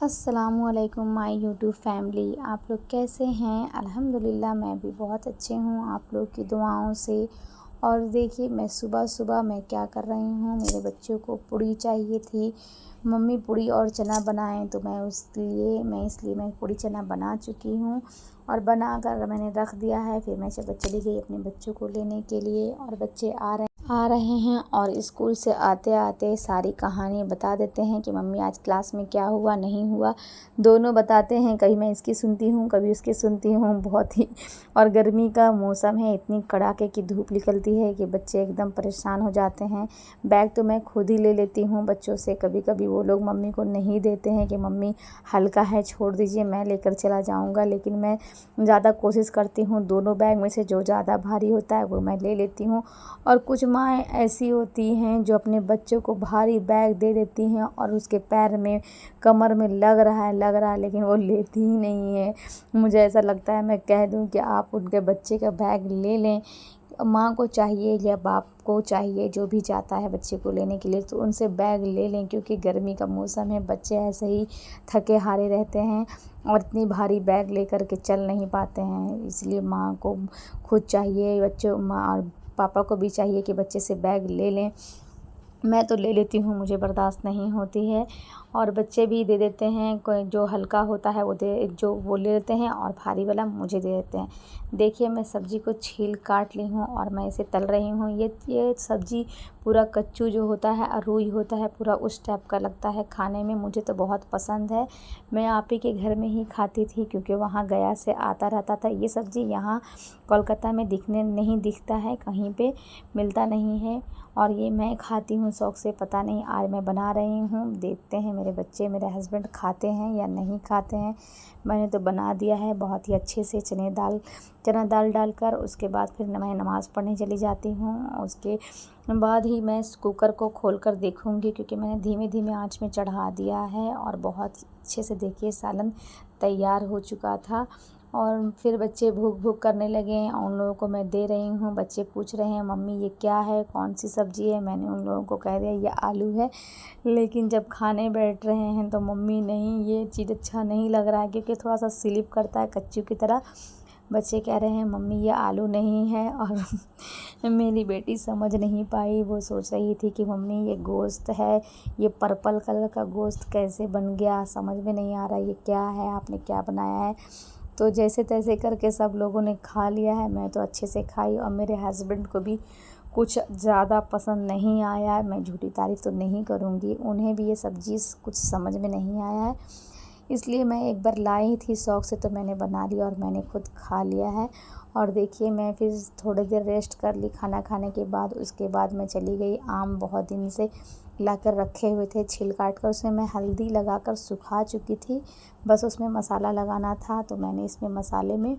अस्सलामुअलैकुम my YouTube family. आप लोग कैसे हैं? अल्हम्दुलिल्लाह मैं भी बहुत अच्छे हूँ आप लोग की दुआओं से। और देखिए मैं सुबह-सुबह मैं क्या कर रही हूँ, मेरे बच्चों को पूड़ी चाहिए थी। मम्मी पूड़ी और चना बनाएँ तो इसलिए मैं पूड़ी चना बना चुकी हूँ और बनाकर मैंने रख दिया है। फिर मैं चली गई अपने बच्चों को लेने के लिए और बच्चे आ रहे हैं और स्कूल से आते-आते सारी कहानी बता देते हैं कि मम्मी आज क्लास में क्या हुआ, नहीं हुआ। दोनों बताते हैं, कभी मैं इसकी सुनती हूँ, कभी उसकी सुनती हूँ। बहुत ही और गर्मी का मौसम है, इतनी कड़ाके की धूप निकलती है कि बच्चे एकदम परेशान हो जाते हैं। बैग तो मैं खुद ही ले लेती हूँ बच्चों से, कभी-कभी वो लोग मम्मी को नहीं देते हैं कि मम्मी हल्का है, छोड़ दीजिए, मैं लेकर चला जाऊँगा। लेकिन मैं ज़्यादा कोशिश करती हूँ, दोनों बैग में से जो ज़्यादा भारी होता है वो मैं ले लेती हूँ। और कुछ माएँ ऐसी होती हैं जो अपने बच्चों को भारी बैग दे देती हैं और उसके पैर में, कमर में लग रहा है लेकिन वो लेती ही नहीं है। मुझे ऐसा लगता है मैं कह दूँ कि आप उनके बच्चे का बैग ले लें। माँ को चाहिए या बाप को चाहिए, जो भी चाहता है बच्चे को लेने के लिए तो उनसे बैग ले लें, क्योंकि गर्मी का मौसम है, बच्चे ऐसे ही थके हारे रहते हैं और इतनी भारी बैग लेकर के चल नहीं पाते हैं। इसलिए माँ को खुद चाहिए, बच्चों माँ और पापा को भी चाहिए कि बच्चे से बैग ले लें। मैं तो ले लेती हूँ, मुझे बर्दाश्त नहीं होती है और बच्चे भी दे देते हैं। कोई जो हल्का होता है वो ले लेते हैं और भारी वाला मुझे दे देते हैं। देखिए मैं सब्ज़ी को छील काट ली हूँ और मैं इसे तल रही हूँ। ये सब्ज़ी पूरा कच्चू जो होता है और रूई होता है, पूरा उस टाइप का लगता है खाने में। मुझे तो बहुत पसंद है। मैं आप ही के घर में ही खाती थी क्योंकि वहाँ गया से आता रहता था। ये सब्ज़ी यहाँ कोलकाता में नहीं दिखता है, कहीं पे मिलता नहीं है और ये मैं खाती हूँ शौक़ से। पता नहीं आज मैं बना रही हूँ, देखते हैं मेरे बच्चे, मेरे हस्बैंड खाते हैं या नहीं खाते हैं। मैंने तो बना दिया है बहुत ही अच्छे से चना दाल डालकर। उसके बाद फिर मैं नमाज़ पढ़ने चली जाती हूँ। उसके बाद ही मैं इस कुकर को खोलकर देखूँगी, क्योंकि मैंने धीमे-धीमे आँच में चढ़ा दिया है और बहुत अच्छे से देखिए सालन तैयार हो चुका था। और फिर बच्चे भूख करने लगे हैं और उन लोगों को मैं दे रही हूँ। बच्चे पूछ रहे हैं मम्मी ये क्या है, कौन सी सब्ज़ी है? मैंने उन लोगों को कह दिया ये आलू है। लेकिन जब खाने बैठ रहे हैं तो मम्मी नहीं, ये चीज़ अच्छा नहीं लग रहा है, क्योंकि थोड़ा-सा स्लिप करता है कच्चू की तरह। बच्चे कह रहे हैं मम्मी ये आलू नहीं है और मेरी बेटी समझ नहीं पाई। वो सोच रही थी कि मम्मी ये गोश्त है, ये पर्पल कलर का गोश्त कैसे बन गया, समझ में नहीं आ रहा ये क्या है, आपने क्या बनाया है। तो जैसे-तैसे करके सब लोगों ने खा लिया है। मैं तो अच्छे से खाई और मेरे हस्बैंड को भी कुछ ज़्यादा पसंद नहीं आया है। मैं झूठी तारीफ़ तो नहीं करूँगी, उन्हें भी ये सब्ज़ी कुछ समझ में नहीं आया है। इसलिए मैं एक बार लाई थी शौक़ से तो मैंने बना लिया और मैंने खुद खा लिया है। और देखिए मैं फिर थोड़ी देर रेस्ट कर ली खाना खाने के बाद। उसके बाद मैं चली गई, आम बहुत दिन से लाकर रखे हुए थे छील काट कर, उसमें मैं हल्दी लगाकर सुखा चुकी थी, बस उसमें मसाला लगाना था। तो मैंने इसमें मसाले में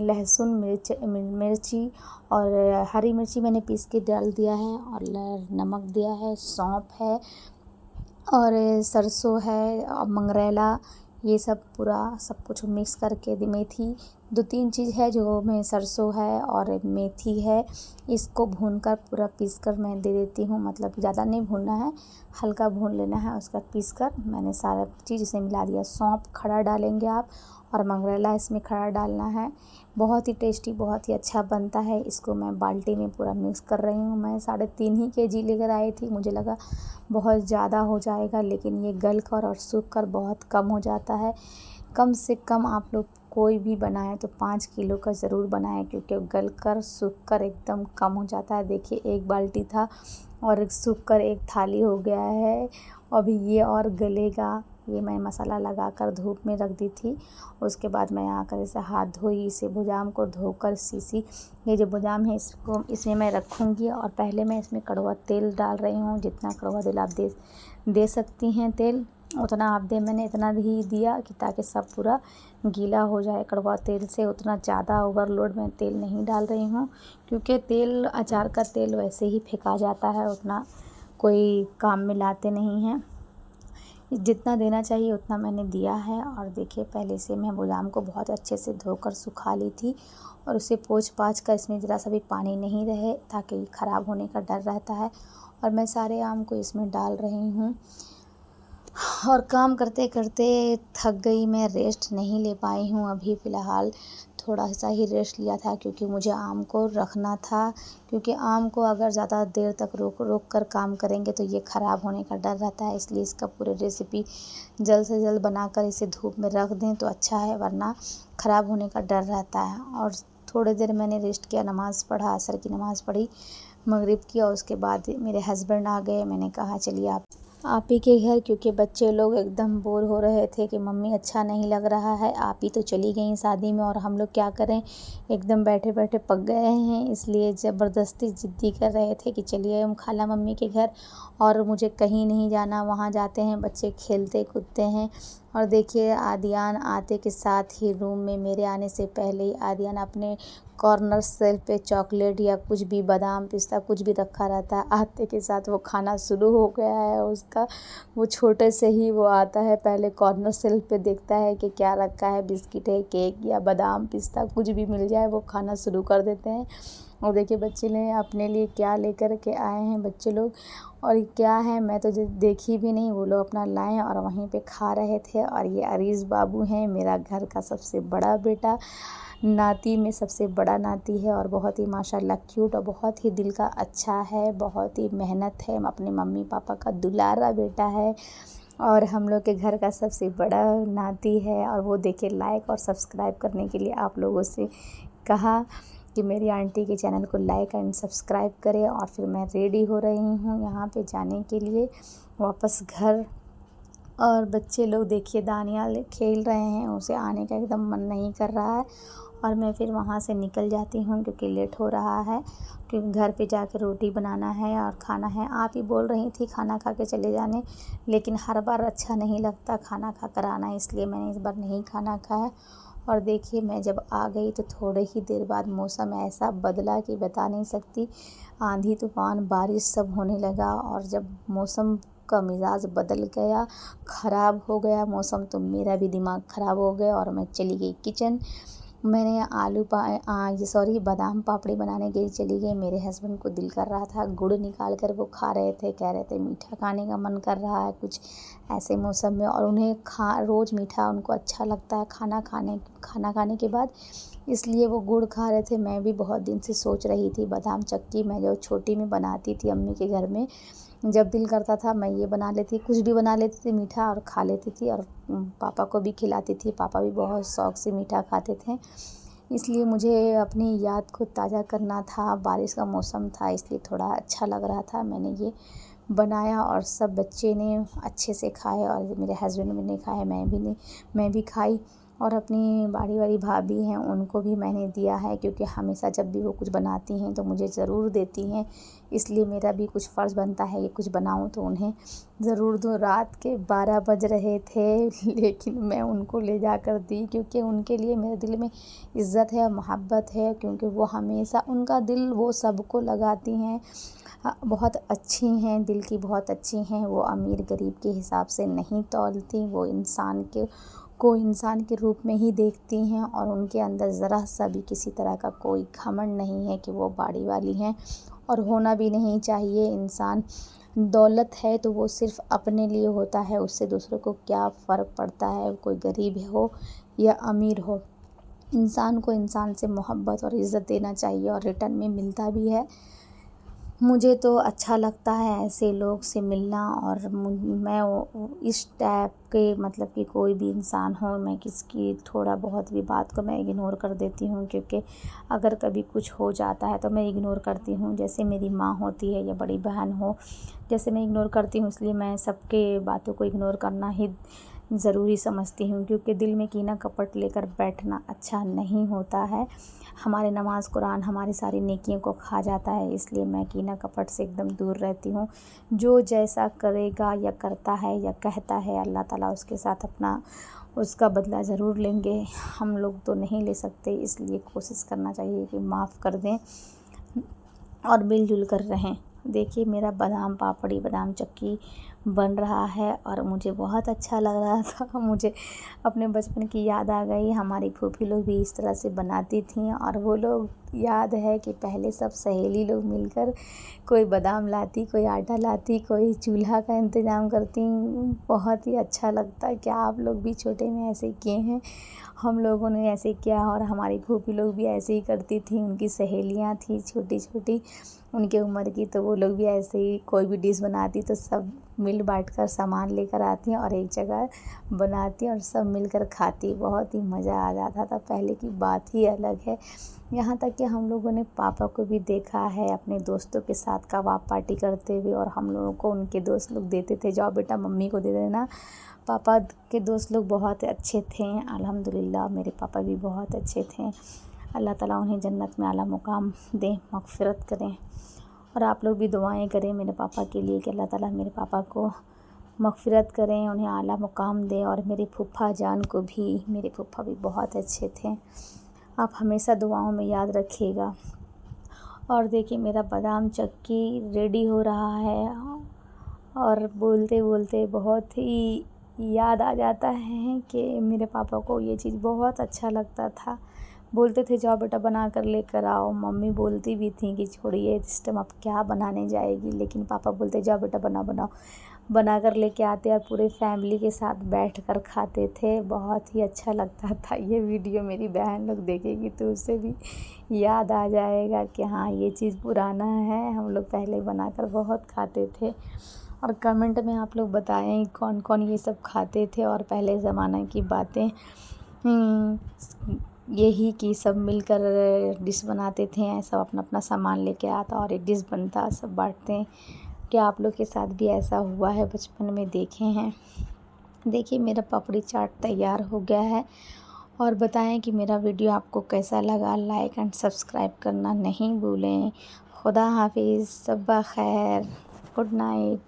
लहसुन, मिर्ची और हरी मिर्ची मैंने पीस के डाल दिया है और नमक दिया है, सौंफ है और सरसों है और मंगरेला, ये सब पूरा सब कुछ मिक्स करके मेथी, 2-3 चीज़ है जो मैं, सरसों है और मेथी है। इसको भूनकर पूरा पीसकर मैं दे देती हूँ, मतलब ज़्यादा नहीं भूनना है, हल्का भून लेना है। उसका पीसकर मैंने सारा चीज़ इसमें मिला दिया। सौंफ खड़ा डालेंगे आप और मंगरेला इसमें खड़ा डालना है। बहुत ही टेस्टी, बहुत ही अच्छा बनता है। इसको मैं बाल्टी में पूरा मिक्स कर रही हूँ। मैं 3.5 केजी लेकर आई थी, मुझे लगा बहुत ज़्यादा हो जाएगा, लेकिन ये गल कर और सूख कर बहुत कम हो जाता है। कम से कम आप लोग कोई भी बनाएं तो 5 किलो का ज़रूर बनाएं, क्योंकि गल कर सूख कर एकदम कम हो जाता है। देखिए एक बाल्टी था और सूख कर एक थाली हो गया है। अभी ये और गलेगा। ये मैं मसाला लगाकर धूप में रख दी थी। उसके बाद मैं आकर इसे हाथ धोई, इसे बादाम को धोकर सीसी, ये जो बादाम है इसको इसमें मैं रखूँगी। और पहले मैं इसमें कड़वा तेल डाल रही हूँ। जितना कड़वा तेल आप दे सकती हैं तेल उतना आप दें। मैंने इतना ही दिया कि ताकि सब पूरा गीला हो जाए कड़वा तेल से। उतना ज़्यादा ओवरलोड मैं तेल नहीं डाल रही हूँ, क्योंकि तेल, अचार का तेल वैसे ही फेंका जाता है, उतना कोई काम में लाते नहीं हैं। जितना देना चाहिए उतना मैंने दिया है। और देखिए पहले से मैं बादाम को बहुत अच्छे से धोकर सुखा ली थी और उसे पोंछ-पाछ कर इसमें ज़रा सा भी पानी नहीं रहे, ताकि ख़राब होने का डर रहता है। और मैं सारे आम को इसमें डाल रही हूँ और काम करते करते थक गई मैं, रेस्ट नहीं ले पाई हूँ अभी फ़िलहाल। थोड़ा सा ही रेस्ट लिया था क्योंकि मुझे आम को रखना था, क्योंकि आम को अगर ज़्यादा देर तक रोक रोक कर काम करेंगे तो ये ख़राब होने का डर रहता है। इसलिए इसका पूरी रेसिपी जल्द से जल्द बनाकर इसे धूप में रख दें तो अच्छा है, वरना ख़राब होने का डर रहता है। और थोड़ी देर मैंने रेस्ट किया, नमाज़ पढ़ा, असर की नमाज़ पढ़ी, मगरिब की, और उसके बाद मेरे हस्बैंड आ गए। मैंने कहा चलिए आप ही के घर, क्योंकि बच्चे लोग एकदम बोर हो रहे थे कि मम्मी अच्छा नहीं लग रहा है, आप ही तो चली गई शादी में और हम लोग क्या करें, एकदम बैठे बैठे पक गए हैं। इसलिए ज़बरदस्ती ज़िद्दी कर रहे थे कि चलिए हम खाला मम्मी के घर, और मुझे कहीं नहीं जाना, वहाँ जाते हैं बच्चे खेलते कूदते हैं। और देखिए आदियान आते के साथ ही रूम में, मेरे आने से पहले ही आदियान अपने कॉर्नर शेल्फ पे चॉकलेट या कुछ भी, बादाम पिस्ता कुछ भी रखा रहता है, आते के साथ वो खाना शुरू हो गया है उसका। वो छोटे से ही वो आता है, पहले कॉर्नर शेल्फ पे देखता है कि क्या रखा है, बिस्किट है, केक या बादाम पिस्ता कुछ भी मिल जाए वो खाना शुरू कर देते हैं। और देखिए बच्चे ने अपने लिए क्या लेकर के आए हैं बच्चे लोग, और ये क्या है मैं तो देखी भी नहीं, वो लोग अपना लाए और वहीं पे खा रहे थे। और ये अरीज़ बाबू हैं, मेरा घर का सबसे बड़ा बेटा, नाती में सबसे बड़ा नाती है, और बहुत ही माशाल्लाह क्यूट और बहुत ही दिल का अच्छा है, बहुत ही मेहनत है, अपने मम्मी पापा का दुलारा बेटा है, और हम लोग के घर का सबसे बड़ा नाती है। और वो देखिए लाइक और सब्सक्राइब करने के लिए आप लोगों से कहा कि मेरी आंटी के चैनल को लाइक एंड सब्सक्राइब करें। और फिर मैं रेडी हो रही हूँ यहाँ पे जाने के लिए वापस घर। और बच्चे लोग देखिए दानियाल खेल रहे हैं, उसे आने का एकदम मन नहीं कर रहा है, और मैं फिर वहाँ से निकल जाती हूँ क्योंकि लेट हो रहा है, क्योंकि घर पे जाके रोटी बनाना है और खाना है। आप ही बोल रही थी खाना खा के चले जाने, लेकिन हर बार अच्छा नहीं लगता खाना खा कर आना, इसलिए मैंने इस बार नहीं खाना खाया। और देखिए मैं जब आ गई तो थोड़े ही देर बाद मौसम ऐसा बदला कि बता नहीं सकती, आंधी तूफ़ान बारिश सब होने लगा। और जब मौसम का मिजाज बदल गया, ख़राब हो गया मौसम, तो मेरा भी दिमाग ख़राब हो गया और मैं चली गई किचन। मैंने बादाम पापड़ी बनाने के लिए चली गई। मेरे हस्बैंड को दिल कर रहा था, गुड़ निकाल कर वो खा रहे थे, कह रहे थे मीठा खाने का मन कर रहा है कुछ ऐसे मौसम में, और उन्हें रोज़ मीठा उनको अच्छा लगता है खाना खाने के बाद, इसलिए वो गुड़ खा रहे थे। मैं भी बहुत दिन से सोच रही थी बादाम चक्की, मैं जो छोटी में बनाती थी अम्मी के घर में, जब दिल करता था मैं ये बना लेती, कुछ भी बना लेती थी मीठा और खा लेती थी, और पापा को भी खिलाती थी, पापा भी बहुत शौक़ से मीठा खाते थे। इसलिए मुझे अपनी याद को ताज़ा करना था, बारिश का मौसम था इसलिए थोड़ा अच्छा लग रहा था, मैंने ये बनाया और सब बच्चे ने अच्छे से खाए, और मेरे हस्बैंड भी ने खाए, मैं भी खाई, और अपनी बाड़ी वाली भाभी हैं उनको भी मैंने दिया है, क्योंकि हमेशा जब भी वो कुछ बनाती हैं तो मुझे ज़रूर देती हैं, इसलिए मेरा भी कुछ फ़र्ज़ बनता है कि कुछ बनाऊं तो उन्हें ज़रूर दूँ। रात के 12 बज रहे थे लेकिन मैं उनको ले जा कर दी, क्योंकि उनके लिए मेरे दिल में इज़्ज़त है, मोहब्बत है, क्योंकि वो हमेशा उनका दिल वो सबको लगाती हैं। बहुत अच्छी हैं, दिल की बहुत अच्छी हैं, वो अमीर गरीब के हिसाब से नहीं तौलती, वो इंसान के रूप में ही देखती हैं, और उनके अंदर ज़रा सा भी किसी तरह का कोई घमंड नहीं है कि वो बाड़ी वाली हैं, और होना भी नहीं चाहिए। इंसान दौलत है तो वो सिर्फ़ अपने लिए होता है, उससे दूसरों को क्या फ़र्क पड़ता है, कोई गरीब हो या अमीर हो। इंसान को इंसान से मोहब्बत और इज़्ज़त देना चाहिए, और रिटर्न में मिलता भी है। मुझे तो अच्छा लगता है ऐसे लोग से मिलना, और इस टाइप के मतलब कि कोई भी इंसान हो, मैं किसकी थोड़ा बहुत भी बात को मैं इग्नोर कर देती हूँ, क्योंकि अगर कभी कुछ हो जाता है तो मैं इग्नोर करती हूँ। जैसे मेरी माँ होती है या बड़ी बहन हो, जैसे मैं इग्नोर करती हूँ, इसलिए मैं सबके बातों को इग्नोर करना ही ज़रूरी समझती हूँ, क्योंकि दिल में कीना कपट लेकर बैठना अच्छा नहीं होता है। हमारे नमाज़ कुरान हमारी सारी नेकियों को खा जाता है, इसलिए मैं कीना कपट से एकदम दूर रहती हूँ। जो जैसा करेगा या करता है या कहता है, अल्लाह ताला उसके साथ उसका बदला ज़रूर लेंगे। हम लोग तो नहीं ले सकते, इसलिए कोशिश करना चाहिए कि माफ़ कर दें और मिलजुल कर रहें। देखिए मेरा बादाम पापड़ी, बादाम चक्की बन रहा है और मुझे बहुत अच्छा लग रहा था। मुझे अपने बचपन की याद आ गई। हमारी फूफी लोग भी इस तरह से बनाती थीं और वो लोग याद है कि पहले सब सहेली लोग मिलकर कोई बादाम लाती, कोई आटा लाती, कोई चूल्हा का इंतज़ाम करती। बहुत ही अच्छा लगता। क्या आप लोग भी छोटे में ऐसे किए हैं? हम लोगों ने ऐसे किया और हमारी फूफी लोग भी ऐसे ही करती थी। उनकी सहेलियाँ थी छोटी-छोटी उनके उम्र की, तो वो लोग भी ऐसे ही कोई भी डिश बनाती तो सब मिल बाँट कर सामान लेकर आती और एक जगह बनाती और सब मिलकर खाती। बहुत ही मज़ा आ जाता था। पहले की बात ही अलग है। यहाँ तक कि हम लोगों ने पापा को भी देखा है अपने दोस्तों के साथ कबाब पार्टी करते हुए और हम लोगों को उनके दोस्त लोग देते थे, जाओ बेटा मम्मी को दे देना। पापा के दोस्त लोग बहुत अच्छे थे। अल्हम्दुलिल्लाह मेरे पापा भी बहुत अच्छे थे। अल्लाह ताला उन्हें जन्नत में आला मुकाम दें, मग़फ़िरत करें। और आप लोग भी दुआएं करें मेरे पापा के लिए कि अल्लाह ताला मेरे पापा को मग़फ़िरत करें, उन्हें आला मुकाम दें। और मेरी फूफा जान को भी, मेरे फूफा भी बहुत अच्छे थे। आप हमेशा दुआओं में याद रखिएगा। और देखिए मेरा बादाम चक्की रेडी हो रहा है और बोलते बोलते बहुत ही याद आ जाता है कि मेरे पापा को ये चीज़ बहुत अच्छा लगता था। बोलते थे जाओ बेटा बना कर लेकर आओ। मम्मी बोलती भी थी कि छोड़िए इस टाइम अब क्या बनाने जाएगी, लेकिन पापा बोलते जाओ बेटा बनाओ। बना कर लेके आते और पूरे फैमिली के साथ बैठ कर खाते थे। बहुत ही अच्छा लगता था। ये वीडियो मेरी बहन लोग देखेगी तो उसे भी याद आ जाएगा कि हाँ ये चीज़ पुराना है, हम लोग पहले बनाकर बहुत खाते थे। और कमेंट में आप लोग बताएं कौन कौन ये सब खाते थे और पहले ज़माने की बातें यही कि सब मिलकर डिश बनाते थे, सब अपना अपना सामान लेके आता और एक डिश बनता, सब बांटते। क्या आप लोग के साथ भी ऐसा हुआ है बचपन में, देखे हैं? देखिए मेरा पापड़ी चाट तैयार हो गया है। और बताएं कि मेरा वीडियो आपको कैसा लगा। लाइक एंड सब्सक्राइब करना नहीं भूलें। खुदा हाफिज़, सब्बा खैर, गुड नाइट।